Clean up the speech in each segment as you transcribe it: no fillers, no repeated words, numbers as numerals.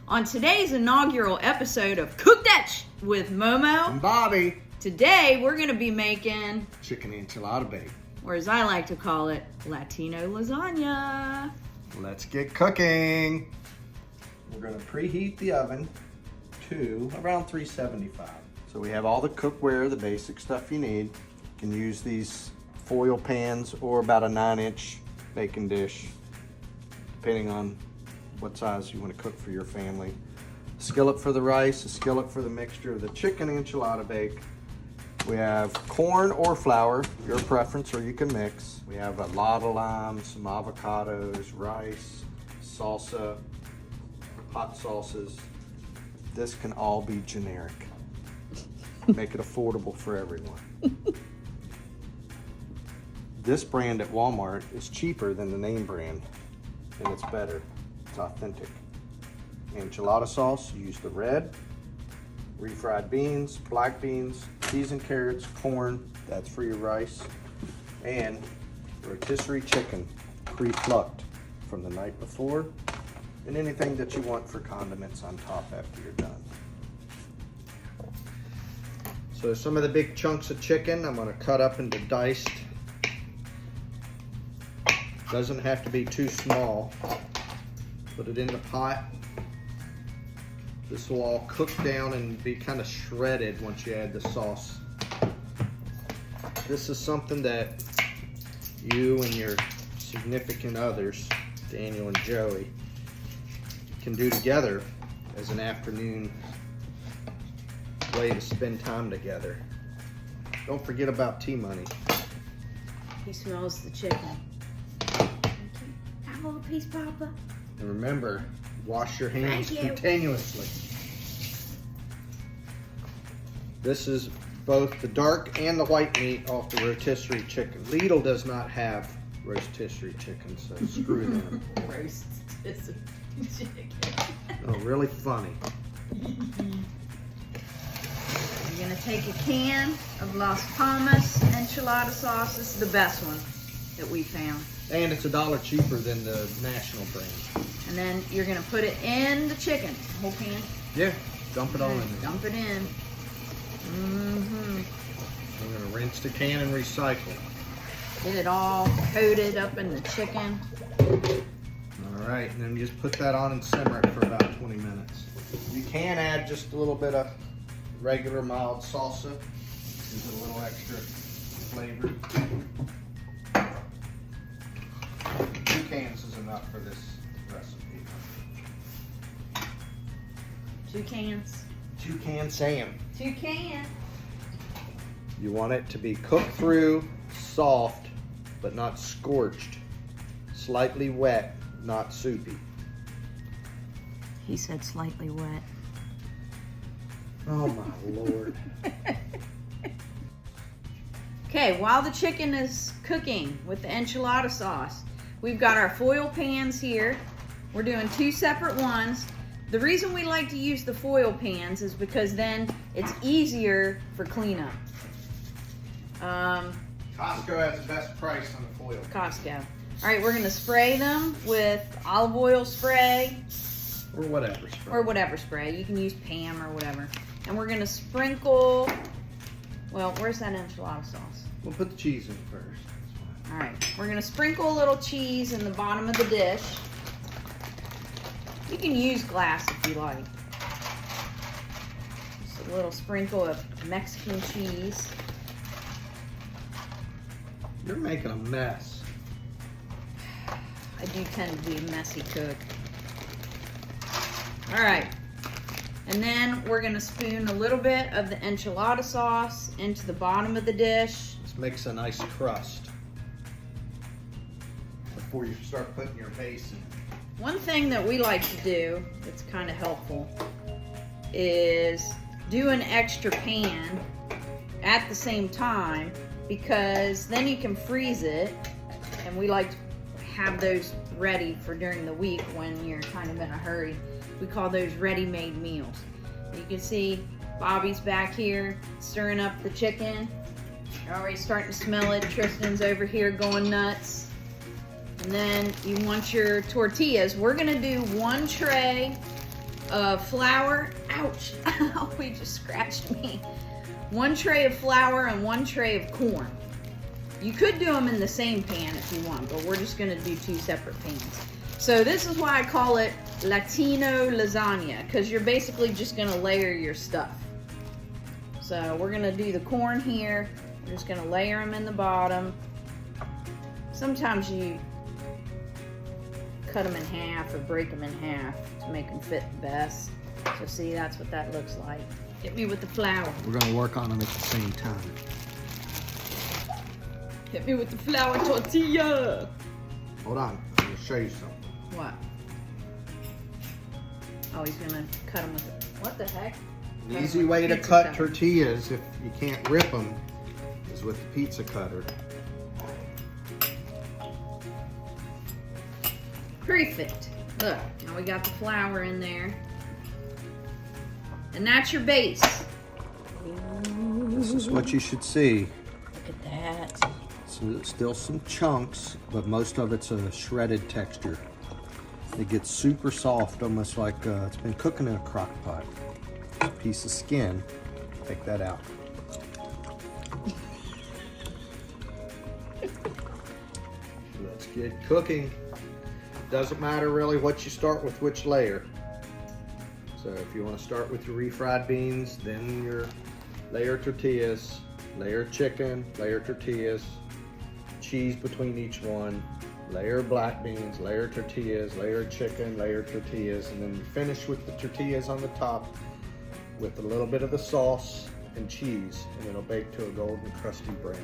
On today's inaugural episode of Cook That with Momo and Bobby, today we're going to be making chicken enchilada bake, or as I like to call it, Latino lasagna. Let's get cooking. We're going to preheat the oven to around 375. So we have all the cookware, the basic stuff you need. You can use these foil pans or about a 9-inch baking dish, depending on what size you want to cook for your family. A skillet for the rice, a skillet for the mixture of the chicken enchilada bake. We have corn or flour, your preference, or you can mix. We have a lot of lime, some avocados, rice, salsa, hot sauces. This can all be generic. Make it affordable for everyone. This brand at Walmart is cheaper than the name brand, and it's better. It's authentic. Enchilada sauce, use the red, refried beans, black beans, seasoned carrots, corn, that's for your rice, and rotisserie chicken, pre-plucked from the night before, and anything that you want for condiments on top after you're done. So some of the big chunks of chicken I'm going to cut up into diced. Doesn't have to be too small. Put it in the pot. This will all cook down and be kind of shredded once you add the sauce. This is something that you and your significant others, Daniel and Joey, can do together as an afternoon way to spend time together. Don't forget about T-Money. He smells the chicken. Have a little piece, Papa. And remember, wash your hands Thank you. continuously. This is both the dark and the white meat off the rotisserie chicken. Lidl does not have rotisserie chicken, so screw them. Rotisserie chicken. Oh, really funny. You're going to take a can of Las Palmas enchilada sauce. This is the best one that we found. And it's $1 cheaper than the national brand. And then you're going to put it in the chicken, whole can. Yeah, dump it all in there. Dump it in. We're going to rinse the can and recycle. Get it all coated up in the chicken. All right, and then just put that on and simmer it for about 20 minutes. You can add just a little bit of regular mild salsa. Gives it a little extra flavor. 2 cans is enough for this recipe. 2 cans. 2 can Sam. 2 cans. You want it to be cooked through, soft, but not scorched. Slightly wet, not soupy. He said slightly wet. Oh my Lord. Okay, while the chicken is cooking with the enchilada sauce, we've got our foil pans here. We're doing 2 separate ones. The reason we like to use the foil pans is because then it's easier for cleanup. Costco has the best price on the foil. Costco. All right, we're going to spray them with olive oil spray. Or whatever spray. Or whatever spray. You can use Pam or whatever. And we're going to sprinkle, well, where's that enchilada sauce? We'll put the cheese in first. All right, we're going to sprinkle a little cheese in the bottom of the dish. You can use glass if you like. Just a little sprinkle of Mexican cheese. You're making a mess. I do tend to be a messy cook. All right, and then we're going to spoon a little bit of the enchilada sauce into the bottom of the dish. This makes a nice crust before you start putting your base in. One thing that we like to do that's kind of helpful is do an extra pan at the same time, because then you can freeze it, and we like to have those ready for during the week when you're kind of in a hurry. We call those ready-made meals. You can see Bobby's back here stirring up the chicken. You're already starting to smell it. Tristan's over here going nuts. And then you want your tortillas. We're gonna do 1 tray of flour. Ouch! Oh, he just scratched me. 1 tray of flour and 1 tray of corn. You could do them in the same pan if you want, but we're just gonna do 2 separate pans. So this is why I call it Latino lasagna, because you're basically just gonna layer your stuff. So we're gonna do the corn here. We're just gonna layer them in the bottom. Sometimes you cut them in half or break them in half to make them fit best. So see, that's what that looks like. Hit me with the flour. We're gonna work on them at the same time. Hit me with the flour tortilla. Hold on, I'm gonna show you something. What? Oh, he's gonna cut them with it. What the heck? An easy way to cut tortillas, if you can't rip them, is with the pizza cutter. Perfect. Look, now we got the flour in there. And that's your base. This is what you should see. Look at that. So still some chunks, but most of it's a shredded texture. It gets super soft, almost like it's been cooking in a crock pot. A piece of skin, take that out. Let's get cooking. Doesn't matter really what you start with, which layer. So if you want to start with your refried beans, then your layer tortillas, layer chicken, layer tortillas, cheese between each one, layer black beans, layer tortillas, layer chicken, layer tortillas, and then you finish with the tortillas on the top with a little bit of the sauce and cheese, and it'll bake to a golden crusty brown.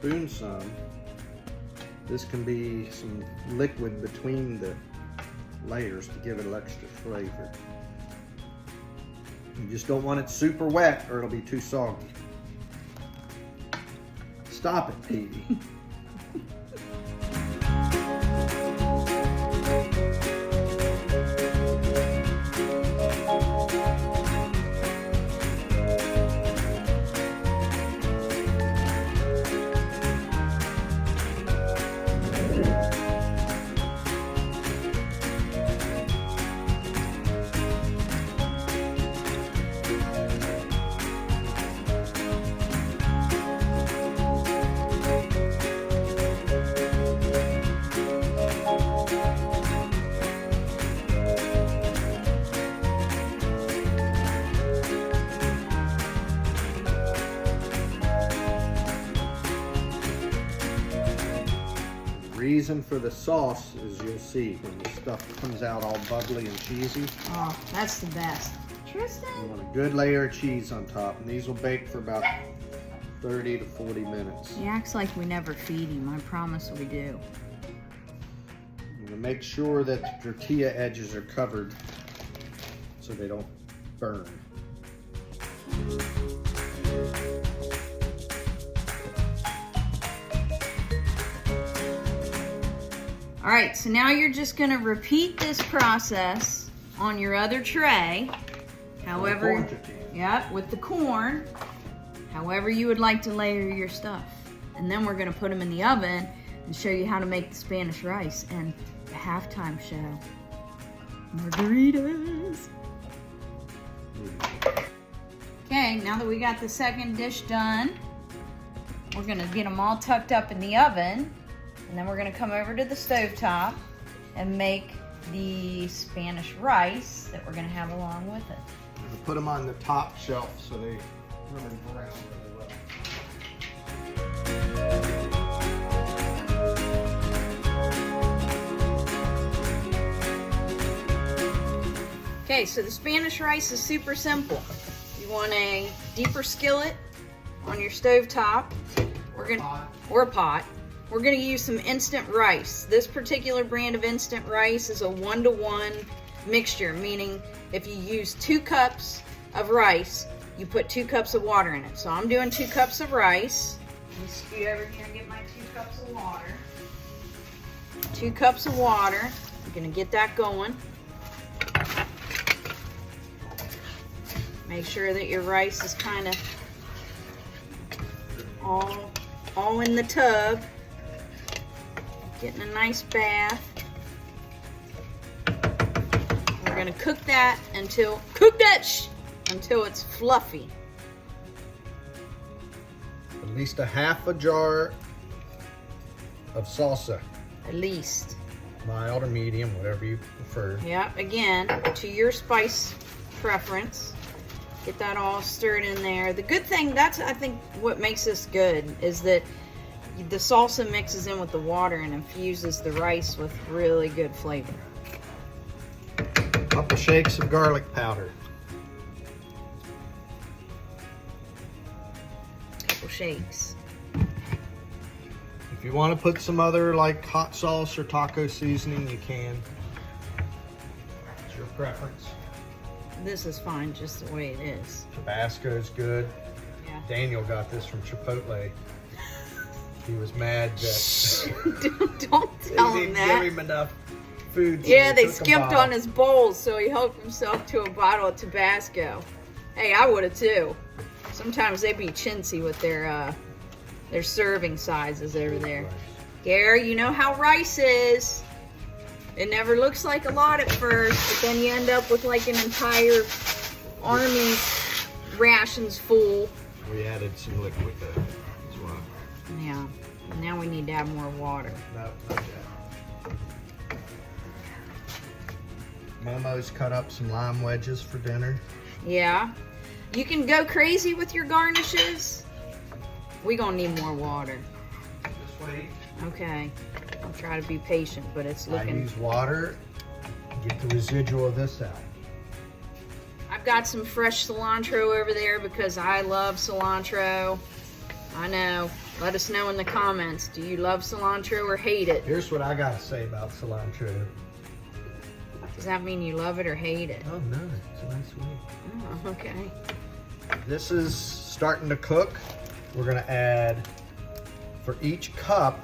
Spoon some. This can be some liquid between the layers to give it an extra flavor. You just don't want it super wet or it'll be too soggy. Stop it, Petey. Reason for the sauce is you'll see when the stuff comes out all bubbly and cheesy. Oh, that's the best. Tristan? You want a good layer of cheese on top, and these will bake for about 30 to 40 minutes. He acts like we never feed him. I promise we do. I'm gonna make sure that the tortilla edges are covered so they don't burn. All right, so now you're just gonna repeat this process on your other tray. However, corn tortilla. Yep, with the corn. However you would like to layer your stuff. And then we're gonna put them in the oven and show you how to make the Spanish rice and the halftime show. Margaritas. Okay, Okay, now that we got the second dish done, we're gonna get them all tucked up in the oven, and then we're gonna come over to the stovetop and make the Spanish rice that we're gonna have along with it. Put them on the top shelf so they really brown really well. Okay, so the Spanish rice is super simple. You want a deeper skillet on your stove top, or a pot. We're gonna use some instant rice. This particular brand of instant rice is a 1-to-1 mixture, meaning if you use 2 cups of rice, you put 2 cups of water in it. So I'm doing 2 cups of rice. Let me scoot over here and get my 2 cups of water. 2 cups of water. I'm gonna get that going. Make sure that your rice is kind of all in the tub. Getting a nice bath. We're gonna cook that until it's fluffy. At least a half a jar of salsa. At least. Mild or medium, whatever you prefer. Yeah, again, to your spice preference. Get that all stirred in there. The good thing, that's I think what makes this good, is that the salsa mixes in with the water and infuses the rice with really good flavor. Couple shakes of garlic powder. Couple shakes. If you want to put some other like hot sauce or taco seasoning, you can. It's your preference. This is fine just the way it is. Tabasco is good. Yeah. Daniel got this from Chipotle. He was mad that don't tell they him didn't that. give him enough food. So Yeah, they took a skipped bottle. on his bowls, so he helped himself to a bottle of Tabasco. Hey, I would have too. Sometimes they be chintzy with their serving sizes over there. Gary, you know how rice is. It never looks like a lot at first, but then you end up with like an entire army's rations full. We added some liquid though as well. Yeah, now we need to add more water. No, not yet. Momo's cut up some lime wedges for dinner. Yeah, you can go crazy with your garnishes. We gonna need more water. Just wait. Okay, I'll try to be patient, but it's I looking. use water, get the residual of this out. I've got some fresh cilantro over there because I love cilantro. I know. Let us know in the comments. Do you love cilantro or hate it? Here's what I gotta say about cilantro. Does that mean you love it or hate it? Oh no, it's a nice way. Oh, okay. This is starting to cook. We're gonna add, for each cup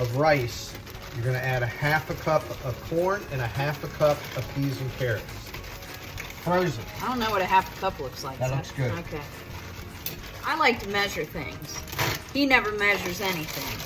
of rice, you're gonna add a half a cup of corn and a half a cup of peas and carrots. Frozen. I don't know what a half a cup looks like. That so- looks good. Okay. I like to measure things. He never measures anything.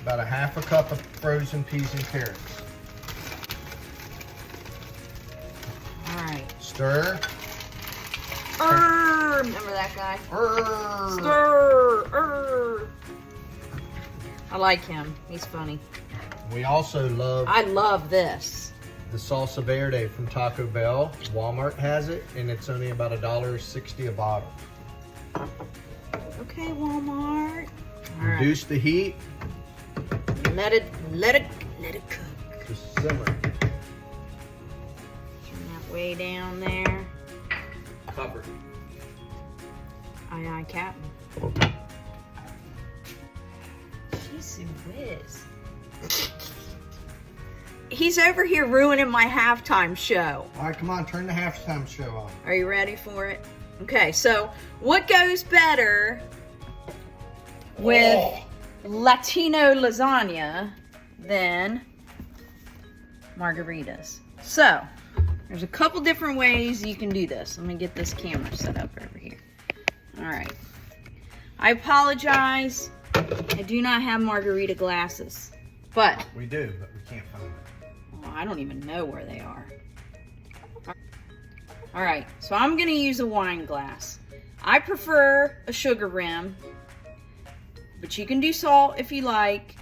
About a half a cup of frozen peas and carrots. All right. Stir. Remember that guy? Stir. Stir. I like him. He's funny. We also love I love this. the salsa verde from Taco Bell. Walmart has it, and it's only about $1.60 a bottle. Okay, Walmart. All right. Reduce the heat. Let it cook. Just simmer. Turn that way down there. Cover. Aye, aye, Captain. She's a whiz. He's over here ruining my halftime show. All right, come on, turn the halftime show on. Are you ready for it? Okay, so what goes better with Latino lasagna than margaritas? So, there's a couple different ways you can do this. Let me get this camera set up over here. All right. I apologize. I do not have margarita glasses, but We do, but we can't find them. well, I don't even know where they are. All right, so I'm gonna use a wine glass. I prefer a sugar rim, but you can do salt if you like.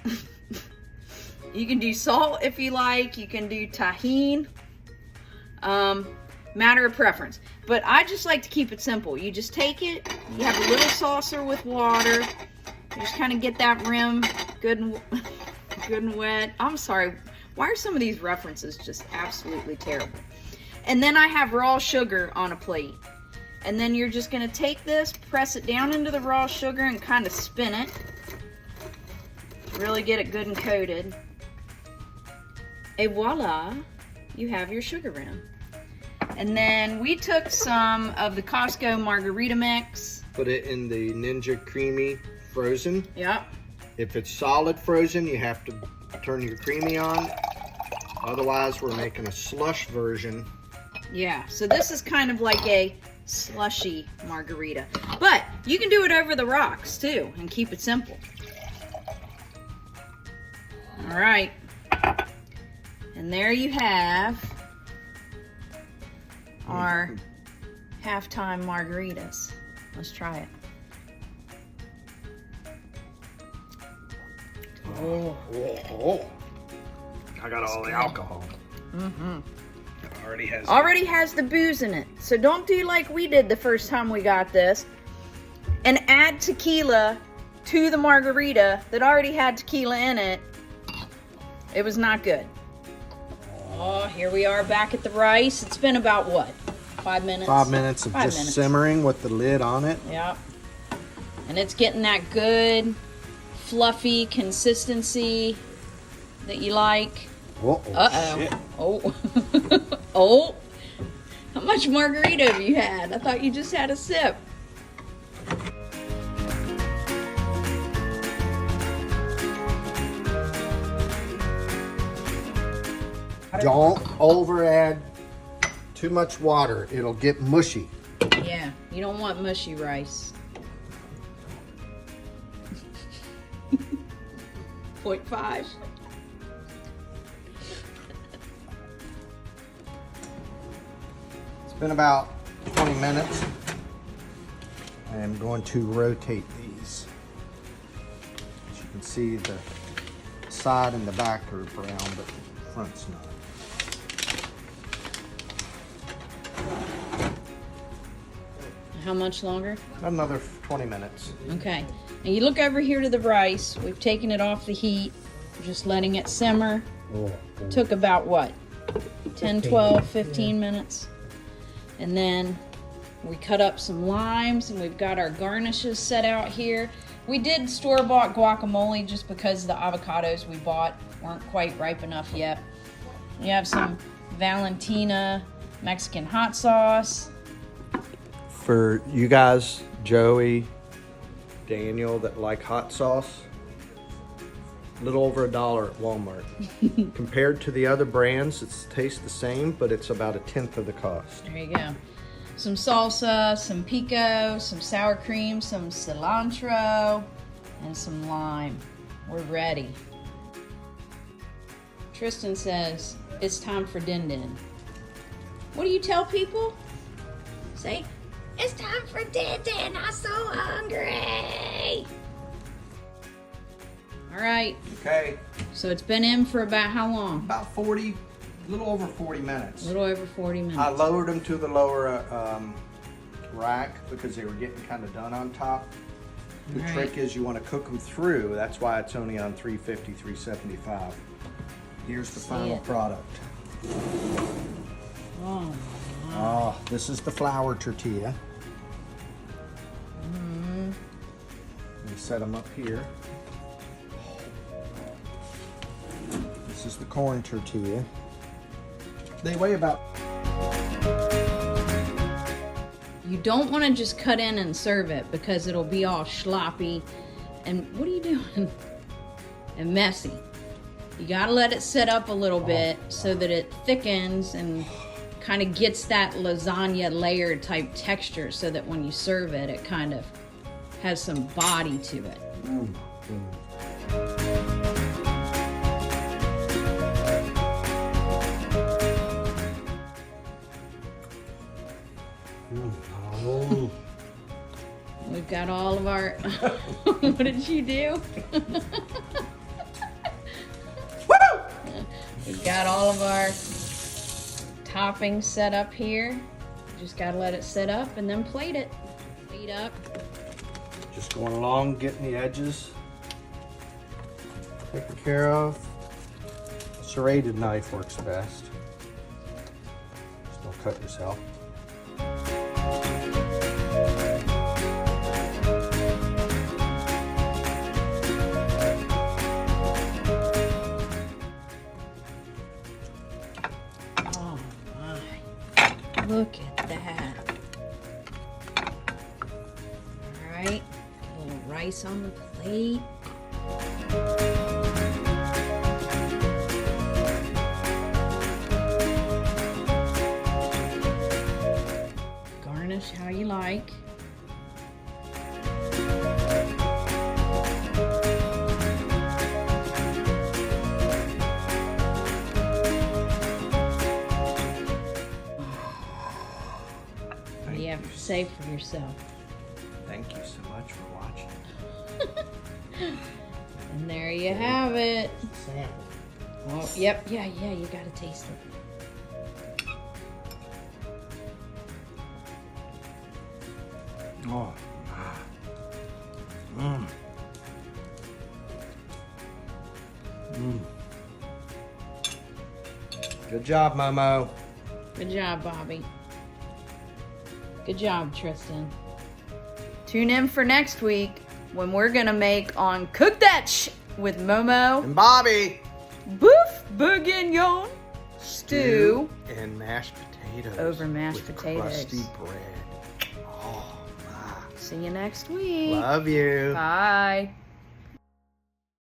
You can do salt if you like. You can do tahine. Matter of preference. But I just like to keep it simple. You just take it, you have a little saucer with water, you just kind of get that rim good and wet. I'm sorry, why are some of these references just absolutely terrible? And then I have raw sugar on a plate. And then you're just gonna take this, press it down into the raw sugar and kind of spin it. Really get it good and coated. Et voila, you have your sugar rim. And then we took some of the Costco margarita mix. Put it in the Ninja Creamy frozen. Yep. If it's solid frozen, you have to turn your creamy on. Otherwise, we're making a slush version. Yeah, so this is kind of like a slushy margarita. But you can do it over the rocks too and keep it simple. All right. And there you have our halftime margaritas. Let's try it. Oh. I got all the alcohol. Mm-hmm. It Already has the booze in it. So don't do like we did the first time we got this and add tequila to the margarita that already had tequila in it. It was not good. Oh, here we are back at the rice. It's been about what? 5 minutes? 5 minutes of just simmering with the lid on it. Yep. And it's getting that good, fluffy consistency that you like. Uh-oh. Shit. Oh. Oh. How much margarita have you had? I thought you just had a sip. Don't over add too much water. It'll get mushy. Yeah, you don't want mushy rice. 0.5. It's been about 20 minutes. I am going to rotate these. As you can see, the side and the back are brown, but the front's not. How much longer? Another 20 minutes. Okay. And you look over here to the rice. We've taken it off the heat. We're just letting it simmer. Took about what? 10, 12, 15 minutes. And then we cut up some limes and we've got our garnishes set out here. We did store-bought guacamole just because the avocados we bought weren't quite ripe enough yet. We have some Valentina Mexican hot sauce. For you guys, Joey, Daniel, that like hot sauce, a little over $1 at Walmart. Compared to the other brands, it tastes the same, but it's about 1/10 of the cost. There you go. Some salsa, some pico, some sour cream, some cilantro, and some lime. We're ready. Tristan says, it's time for din din. What do you tell people? Say, it's time for din din, I'm so hungry. All right, Okay, so it's been in for about how long? about 40, a little over 40 minutes. A little over 40 minutes. I lowered them to the lower rack because they were getting kind of done on top. The All trick is you want to cook them through. That's why it's only on 350, 375. Here's the final it. product. Oh, Oh, this is the flour tortilla. We set them up here. This is the corn tortilla. They weigh about... you don't want to just cut in and serve it because it'll be all sloppy and what are you doing? And messy. You gotta let it set up a little bit so that it thickens and kind of gets that lasagna layer type texture so that when you serve it, it kind of has some body to it. We've got all of our, what did you do? Woo! We've got all of our toppings set up here. Just gotta let it sit up and then plate it. Plate up. Just going along, getting the edges taken care of. A serrated knife works best. Just don't cut yourself. Oh my, look at that. All right, a little rice on the plate. Garnish how you like. What do you have to say for yourself? Thank you so much for watching. And there you have it. Sample. Oh, yep, yeah, you gotta taste it. Oh. Mmm. Mmm. Good job, Momo. Good job, Bobby. Good job, Tristan. Tune in for next week when we're gonna make on Cook That with Momo. And Bobby. Boeuf bourguignon stew and mashed potatoes. over mashed with potatoes. Crusty bread. Oh, my. See you next week. Love you. Bye.